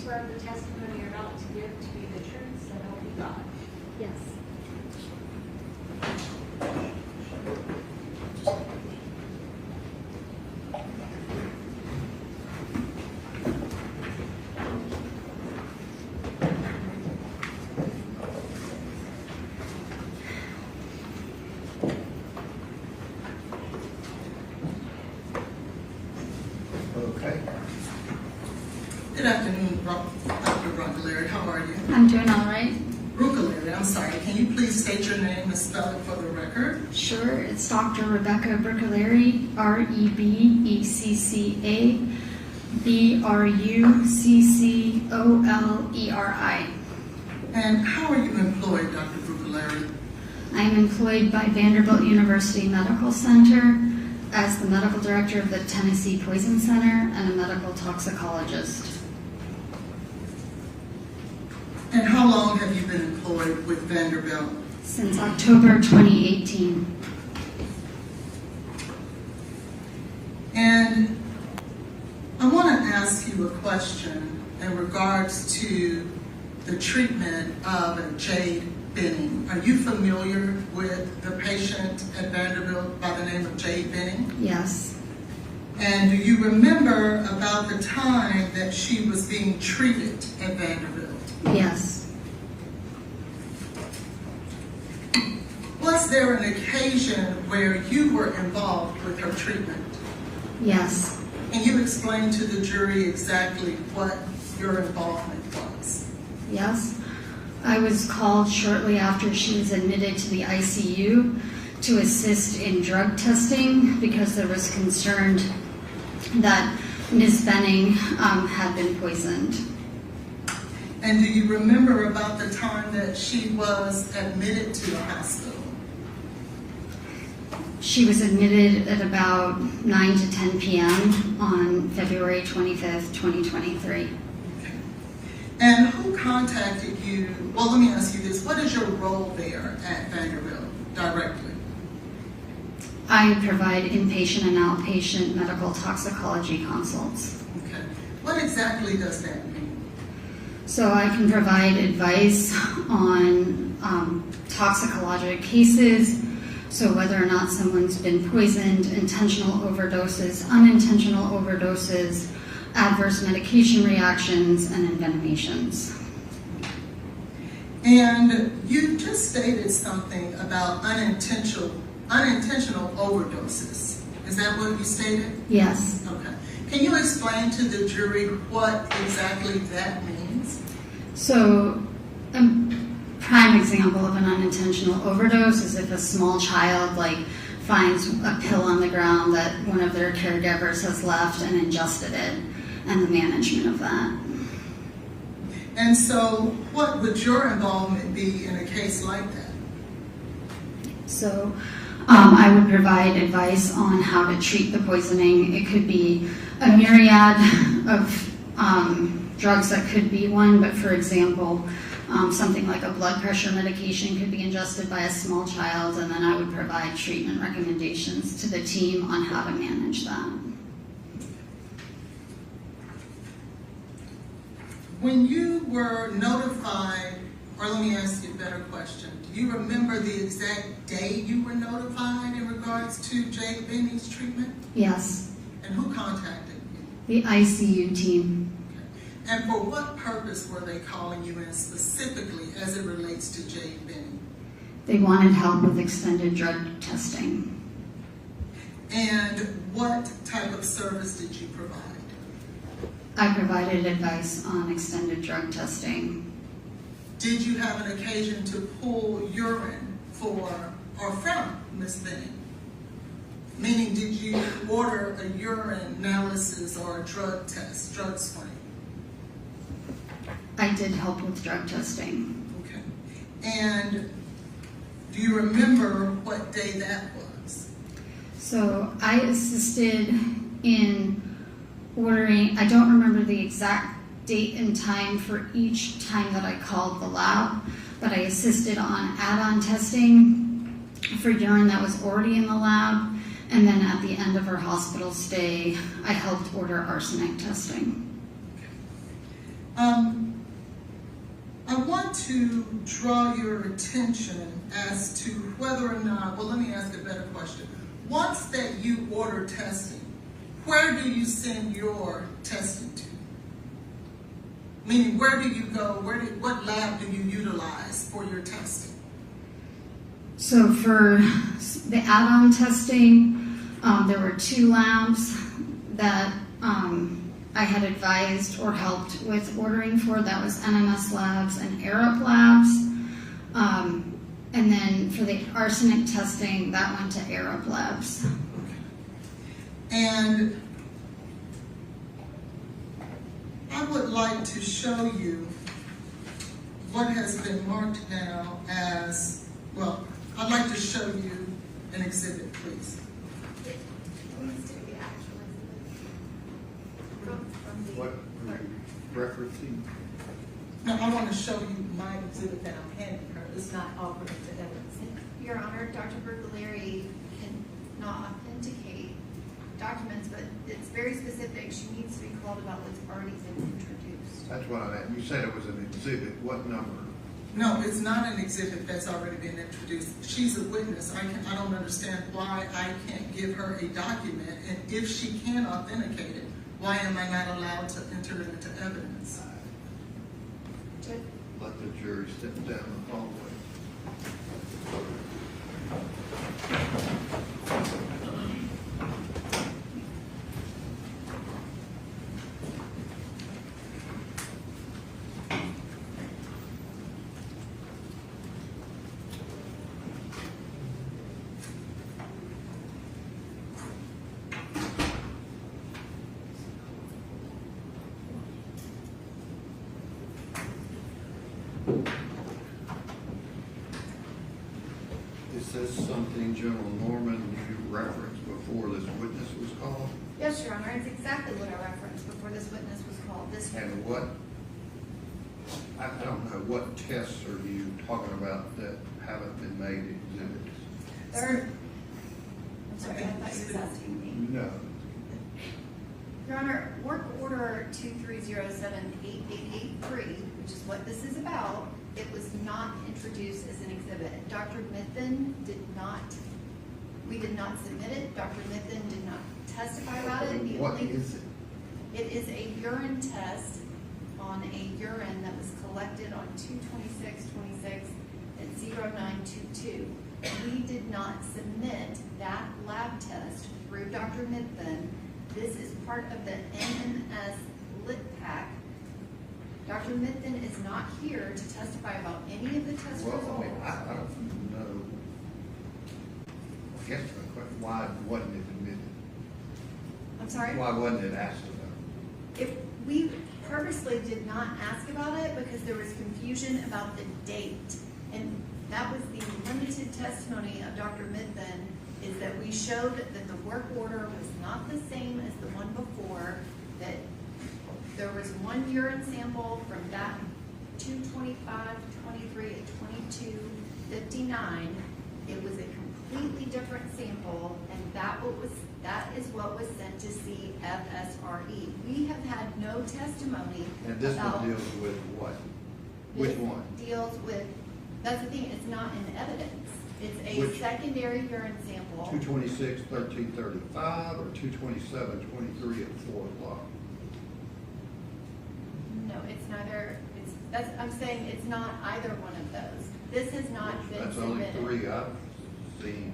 swear the testimony you're about to give to be the truth, so help you God? Yes. Okay. Good afternoon, Dr. Bruccoleri. How are you? I'm doing all right. Bruccoleri, I'm sorry. Can you please state your name and spell it for the record? Sure, it's Dr. Rebecca Bruccoleri, Rebecca Bruccoleri. And how are you employed, Dr. Bruccoleri? I am employed by Vanderbilt University Medical Center as the medical director of the Tennessee Poison Center and a medical toxicologist. And how long have you been employed with Vanderbilt? Since October 2018. And I want to ask you a question in regards to the treatment of Jade Benning. Are you familiar with the patient at Vanderbilt by the name of Jade Benning? Yes. And do you remember about the time that she was being treated at Vanderbilt? Yes. Was there an occasion where you were involved with her treatment? Yes. Can you explain to the jury exactly what your involvement was? Yes. I was called shortly after she was admitted to the ICU to assist in drug testing because there was concern that Ms. Benning had been poisoned. And do you remember about the time that she was admitted to the hospital? She was admitted at about 9 to 10 p.m. on February 25th, 2023. And who contacted you? Well, let me ask you this. What is your role there at Vanderbilt directly? I provide inpatient and outpatient medical toxicology consults. Okay. What exactly does that mean? So I can provide advice on toxicologic cases, so whether or not someone's been poisoned, intentional overdoses, unintentional overdoses, adverse medication reactions, and envenomations. And you just stated something about unintentional overdoses. Is that what you stated? Yes. Okay. Can you explain to the jury what exactly that means? So a prime example of an unintentional overdose is if a small child finds a pill on the ground that one of their caregivers has left and ingested it, and the management of that. And so what would your involvement be in a case like that? So I would provide advice on how to treat the poisoning. It could be a myriad of drugs that could be one, but for example, something like a blood pressure medication could be ingested by a small child, and then I would provide treatment recommendations to the team on how to manage that. When you were notified, or let me ask you a better question, do you remember the exact day you were notified in regards to Jade Benning's treatment? Yes. And who contacted you? The ICU team. Okay. And for what purpose were they calling you in specifically as it relates to Jade Benning? They wanted help with extended drug testing. And what type of service did you provide? I provided advice on extended drug testing. Did you have an occasion to pull urine for or from Ms. Benning? Meaning, did you order a urine analysis or a drug test, drug screen? I did help with drug testing. Okay. And do you remember what day that was? So I assisted in ordering, I don't remember the exact date and time for each time that I called the lab, but I assisted on add-on testing for urine that was already in the lab, and then at the end of her hospital stay, I helped order arsenic testing. I want to draw your attention as to whether or not, well, let me ask a better question. Once that you order testing, where do you send your testing to? Meaning, where do you go? What lab do you utilize for your testing? So for the add-on testing, there were 2 labs that I had advised or helped with ordering for. That was NMS Labs and Arup Labs. And then for the arsenic testing, that went to Arup Labs. And I would like to show you what has been marked now as, well, I'd like to show you an exhibit, please. What are you referencing? Now, I want to show you my exhibit that I'm handing her. It's not offering to evidence. Your Honor, Dr. Bruccoleri cannot authenticate documents, but it's very specific. She needs to be called about what's already been introduced. That's what I meant. You said it was an exhibit. What number? No, it's not an exhibit that's already been introduced. She's a witness. I don't understand why I can't give her a document, and if she can authenticate it, why am I not allowed to enter it into evidence? Let the jury step down the hallway. Is this something, General Norman, you referenced before this witness was called? Yes, Your Honor, it's exactly what I referenced before this witness was called. And what, I don't know, what tests are you talking about that haven't been made exhibits? I'm sorry, I thought you were asking me. No. Your Honor, work order 23078883, which is what this is about, it was not introduced as an exhibit. Dr. Mithen we did not submit it. Dr. Mithen did not testify about it. What is it? It is a urine test on a urine that was collected on 2/26/26 at 0922. We did not submit that lab test through Dr. Mithen. This is part of the NMS lit pack. Dr. Mithen is not here to testify about any of the test Well, results. I don't know. I guess the question, why wasn't it admitted? I'm sorry? Why wasn't it asked about? If we purposely did not ask about it because there was confusion about the date. And that was the limited testimony of Dr. Mithen, is that we showed that the work order was not the same as the one before, that there was one urine sample from that 2/25/23 at 22:59. It was a completely different sample, and that is what was sent to CFSRE. We have had no testimony And this about. one deals with what? Which This one? deals with, that's the thing, it's not in evidence. It's a Which? secondary urine sample. 2/26/1335 or 2/27/23 at 4:00? No, it's neither, I'm saying it's not either one of those. This has not been That's only submitted. 3 I've seen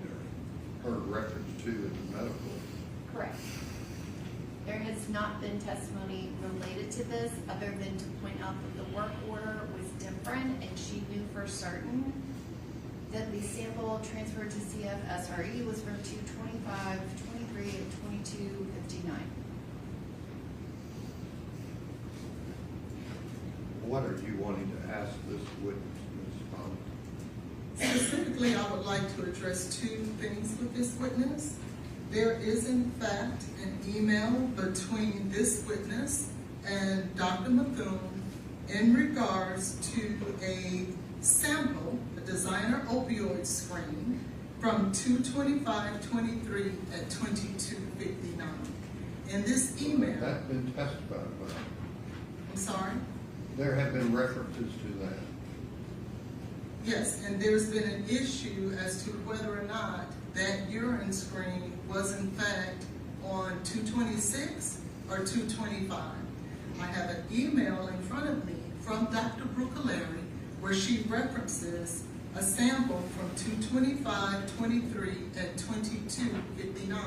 or heard reference to in the medical. Correct. There has not been testimony related to this, other than to point out that the work order was different, and she knew for certain that the sample transferred to CFSRE was from 2/25/23 at 22:59. What are you wanting to ask this witness, Ms. Bond? Specifically, I would like to address 2 things with this witness. There is, in fact, an email between this witness and Dr. Methune in regards to a sample, a designer opioid screen, from 2/25/23 at 22:59. In this email, That's been testified about. I'm sorry? There have been references to that. Yes, and there's been an issue as to whether or not that urine screen was in fact on 226 or 225. I have an email in front of me from Dr. Bruccoleri where she references a sample from 225, 23, and 2259.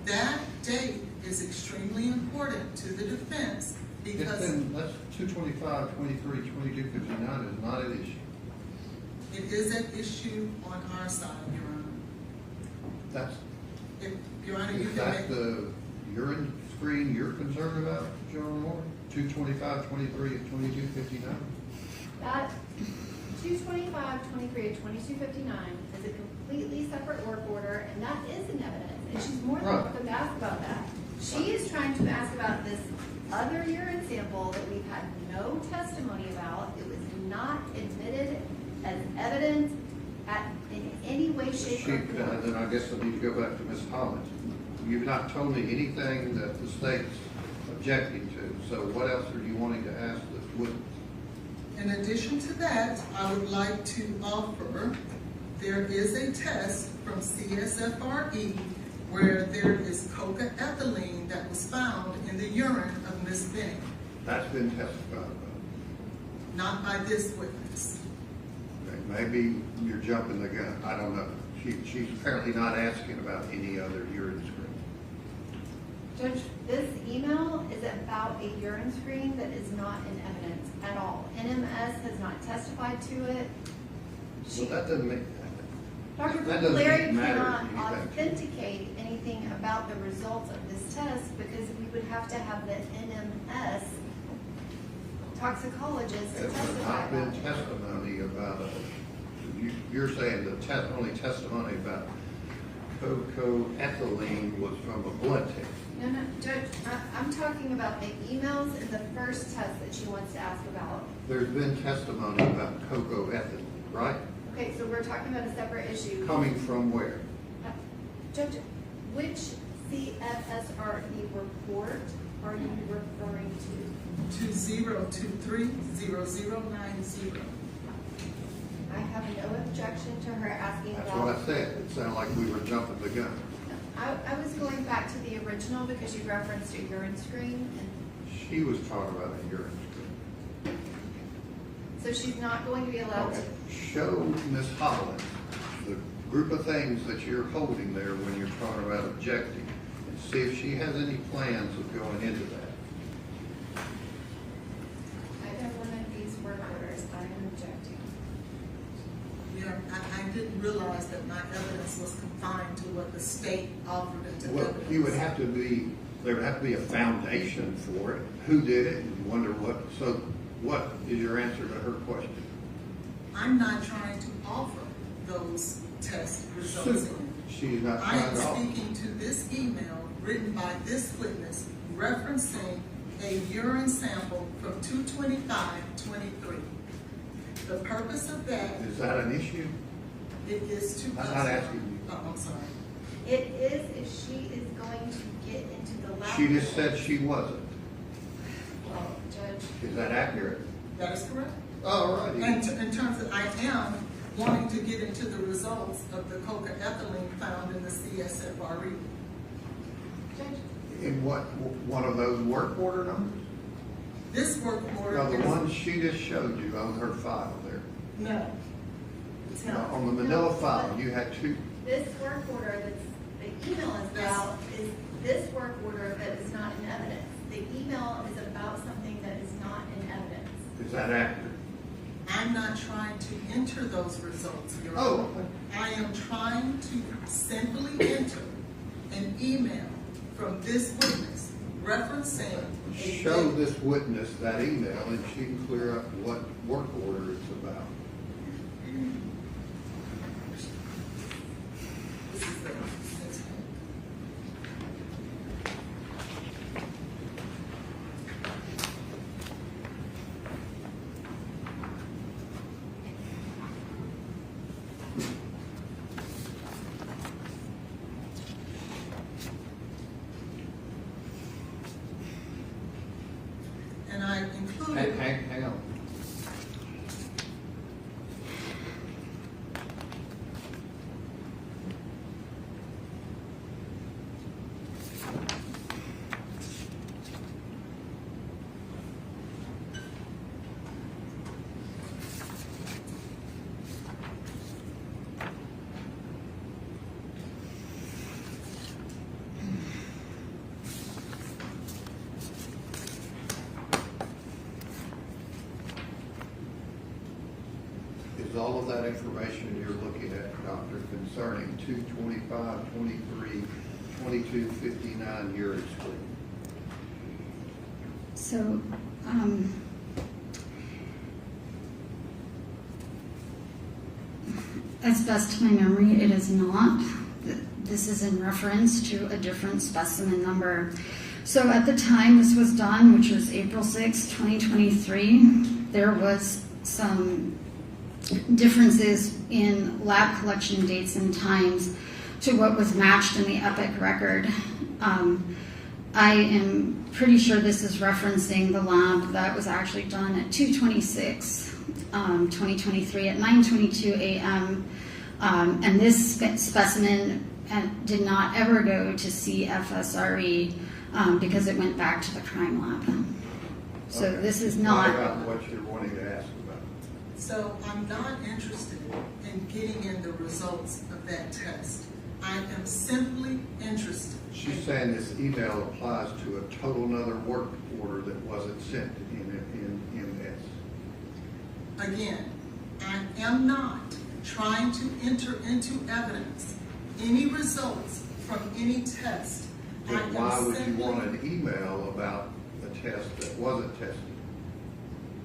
That date is extremely important to the defense because That's 225, 23, 2259 is not an issue. it is an issue on our side, Your Honor. That's, Your Honor, you is can that make, the urine screen you're concerned about, John Moore? 225, 23, and 2259? That 225, 23, and 2259 is a completely separate work order, and that is in evidence, and she's more than Right. welcome to ask about that. She is trying to ask about this other urine sample that we've had no testimony about. It was not admitted as evidence in any way, shape, or form. Then I guess I need to go back to Ms. Hollins. You've not told me anything that the state's objecting to, so what else are you wanting to ask this witness? in addition to that, I would like to offer, there is a test from CSFRE where there is cocaethylene that was found in the urine of Ms. Benning, That's been testified about. not by this witness. Okay, maybe you're jumping the gun, I don't know. She's apparently not asking about any other urine screen. Judge, this email is about a urine screen that is not in evidence at all. NMS has not testified to it. Well, that doesn't make, Dr. that doesn't Blaise matter cannot anything. authenticate anything about the results of this test because we would have to have the NMS toxicologist to There's testify not been about it. testimony about you're saying the only testimony about cocaethylene was from a blood test. No, Judge, I'm talking about the emails and the first test that she wants to ask about. There's been testimony about cocaethylene, right? Okay, so we're talking about a separate issue. Coming from where? Judge, which CFSRE report are you referring to? 2023-0090. I have no objection to her asking That's about. what I said. It sounded like we were jumping the gun. I was going back to the original because you referenced a urine screen, and She was talking about a urine screen. so she's not going to be allowed Okay. to. Show Ms. Holland the group of things that you're holding there when you're talking about objecting, and see if she has any plans of going into that. Either one of these work orders, I am objecting. Yeah, I didn't realize that my evidence was confined to what the state offered into Well, evidence. you would have to be, there would have to be a foundation for it. Who did it, and wonder what, so what is your answer to her question? I'm not trying to offer those test results. Super. She's not I am trying to offer. speaking to this email written by this witness referencing a urine sample from 225-23. The purpose of that, Is that an issue? it is to. I'm not asking you. Oh, I'm sorry. It is if she is going to get into the lab. She just said she wasn't. Well, Judge, Is that accurate? That is correct. All righty. And in terms of, I am wanting to get into the results of the cocaethylene found in the CSFRE. Judge, In what, one of those work order numbers? This work order No, the is. one she just showed you on her file there. No. It's not. On the manila file, you had two. this work order that's, the email is about, is this work order that is not in evidence. The email is about something that is not in evidence. Is that accurate? I'm not trying to enter those results, Your Oh, Honor. I am trying to simply enter an email from this witness referencing a. show this witness that email and she can clear up what work order it's about. This is the. And I included. Hang Is all of that information you're looking at, doctor, concerning 225, 23, 22, 59 urine screen? So, as best to my memory, it is not. This is in reference to a different specimen number. So at the time this was done, which was April 6, 2023, there was some differences in lab collection dates and times to what was matched in the EPIC record. I am pretty sure this is referencing the lab that was actually done at 2/26, 2023 at 9:22 a.m. And this specimen did not ever go to CFSRE because it went back to the crime lab. So Okay. this is What not. about what you're wanting to ask about? So I'm not interested in getting in the results of that test. I am simply interested. She's saying this email applies to a total another work order that wasn't sent in this. Again, I am not trying to enter into evidence any results from any test. I Then am why would you simply- want an email about a test that wasn't tested?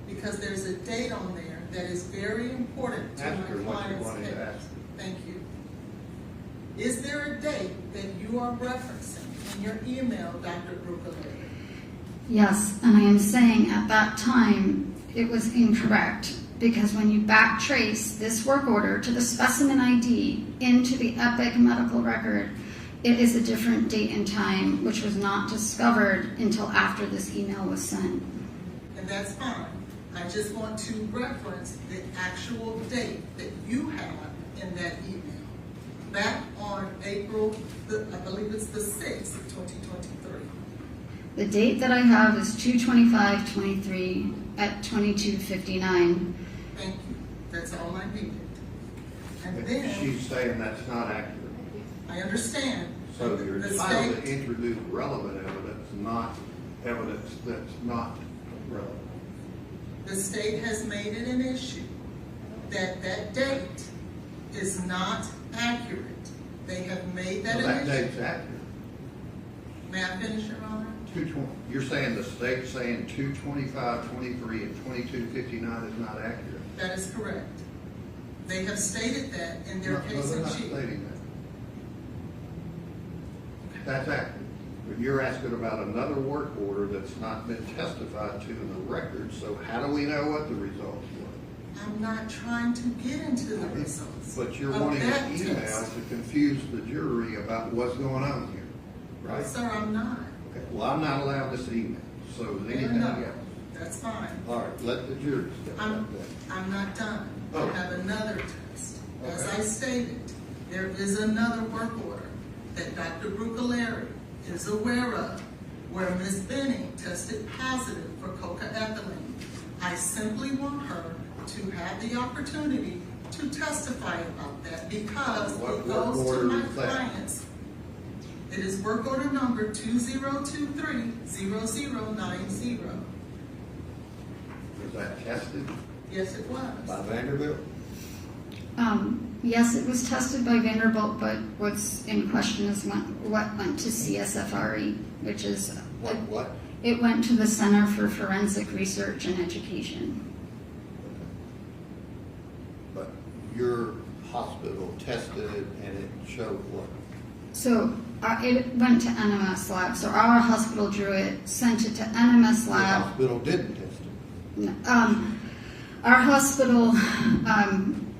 Because there's a date on there that is very important to Ask her my what you client's wanted to case. ask. Thank you. Is there a date that you are referencing in your email, Dr. Bruccoleri? Yes, and I am saying at that time it was incorrect because when you backtrace this work order to the specimen ID into the EPIC medical record, it is a different date and time which was not discovered until after this email was sent. And that's fine. I just want to reference the actual date that you have in that email. Back on April, I believe it's the 6th of 2023. The date that I have is 2/25/23 at 22:59. Thank you. That's all I needed. And then, She's saying that's not accurate. I understand. So you're The entitled to state- introduce relevant evidence, not evidence that's not relevant. The state has made it an issue that that date is not accurate. They have made that So that an issue. date's accurate. May I finish, Your Honor? You're saying the state's saying 2/25/23 and 22:59 is not accurate? That is correct. They have stated that in their No, case they're in not chief. stating that. That's accurate. But you're asking about another work order that's not been testified to in the record, so how do we know what the results were? I'm not trying to get into the results. But you're of wanting that an email test. to confuse the jury about what's going on here, right? Sir, I'm not. Okay, well, I'm not allowed this email, so is Fair anything enough. else? That's fine. All right, let the jury step I'm up there. not done. I Oh. have another test. As Okay. I stated, there is another work order that Dr. Bruccoleri is aware of where Ms. Benning tested positive for cocaethylene. I simply want her to have the opportunity to testify about that because What it work goes to order my is that? clients. It is work order number 2023-0090. Was that tested Yes, it was. by Vanderbilt? Yes, it was tested by Vanderbilt, but what's in question is what went to CSFRE, which is, What? it went to the Center for Forensic Research and Education. But your hospital tested it and it showed what? So it went to NMS lab. So our hospital drew it, sent it to NMS The lab. hospital didn't test it. Our hospital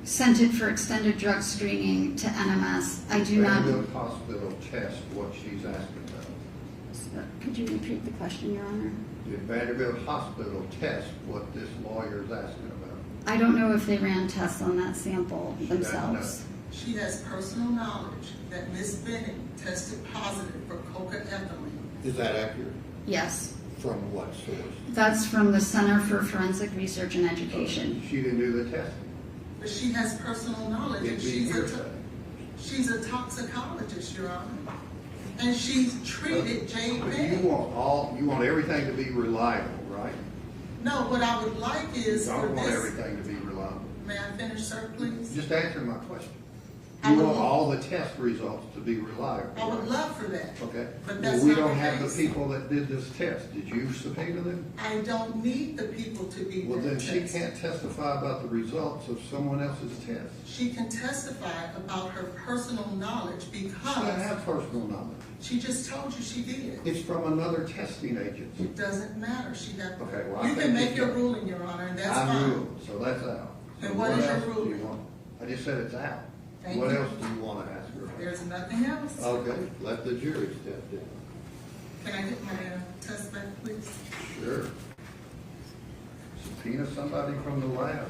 sent it for extended drug screening to NMS. I do not. Vanderbilt Hospital test what she's asking about. Could you repeat the question, Your Honor? Did Vanderbilt Hospital test what this lawyer is asking about? I don't know if they ran tests on that sample She doesn't themselves. She has personal knowledge that Ms. Benning tested positive for cocaethylene. Is that accurate? Yes, From what source? that's from the Center for Forensic Research and Education. She didn't do the testing. But she has personal knowledge and It'd be she's a toxicologist, Your Honor. And she's treated Jade But Benning. you want everything to be reliable, right? No, what I would like is You for don't want this, everything to be reliable. May I finish, sir, please? Just answer my question. I You would- want all the test results to be reliable. I would right? love for that. Okay. But Well, that's we not don't the have the case. people that did this test. Did you subpoena them? I don't need the people to be Well, that then she test. can't testify about the results of someone else's test. She can testify about her personal knowledge She doesn't because have personal knowledge. she just told you she did. It's from another testing agency. It doesn't matter. She got. Okay, well, I You think can make it's your done. ruling, Your Honor, and that's I fine. ruled, so that's out. And So what is your else do you ruling? want? I just said it's out. Thank What you. else do you want to ask her about? There's nothing else. Okay, let the jury step in. Can I get my test back, please? Sure. Subpoena somebody from the lab.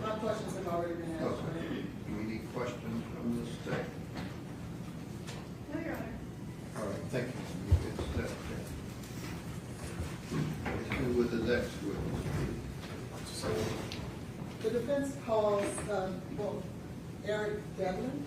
My questions have already been answered. Okay. Do we need questions from the state? No, Your Honor. All right, thank you. You can step in. Let's do with the next witness. The defense calls, Eric Devlin.